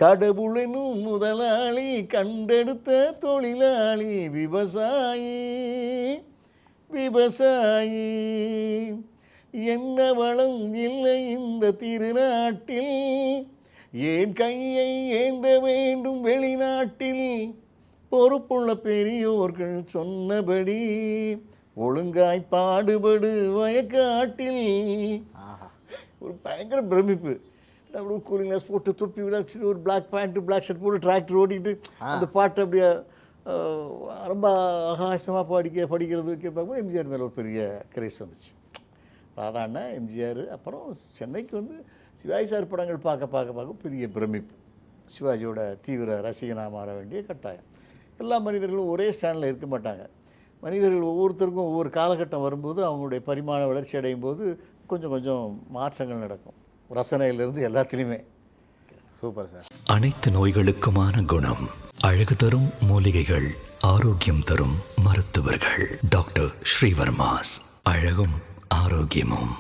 கடவுளெனும் முதலாளி கண்டெடுத்த தொழிலாளி விவசாயி விவசாயி. என்ன வளம் இல்லை இந்த திருநாட்டில், ஏன் கையை ஏந்த வேண்டும் வெளிநாட்டில். பொறுப்புள்ள பெரியோர்கள் சொன்னபடி ஒழுங்காய் பாடுபடு வயக்காட்டில். ஒரு பயங்கர பிரமிப்பு. அப்படி கூலிங் கிளாஸ் போட்டு தொப்பி விளாச்சு ஒரு பிளாக் பேண்ட்டு பிளாக் ஷர்ட் போட்டு டிராக்டர் ஓட்டிகிட்டு அந்த பாட்டு அப்படியே ரொம்ப ஆகாசமாக படிக்கிறது பார்க்கும்போது எம்ஜிஆர் மேலே ஒரு பெரிய கிரேஸ் வந்துச்சு. ராதாண்ணா, எம்ஜிஆர். அப்புறம் சென்னைக்கு வந்து சிவாஜி சார் படங்கள் பார்க்க பெரிய பிரமிப்பு. சிவாஜியோட தீவிர ரசிகனாக மாற வேண்டிய கட்டாயம். எல்லா மனிதர்களும் ஒரே ஸ்டாண்டில் இருக்க மாட்டாங்க. மனிதர்கள் ஒவ்வொருத்தருக்கும் ஒவ்வொரு காலகட்டம் வரும்போது அவங்களுடைய பரிமாண வளர்ச்சி அடையும் போது கொஞ்சம் கொஞ்சம் மாற்றங்கள் நடக்கும், ரசனையிலிருந்து எல்லாத்துலேயுமே. Super sir. அனைத்து நோய்களுக்குமான குணம், அழகு தரும் மூலிகைகள், ஆரோக்கியம் தரும் மருத்துவர்கள். டாக்டர் ஸ்ரீவர்மாஸ். அழகும் ஆரோக்கியமும்.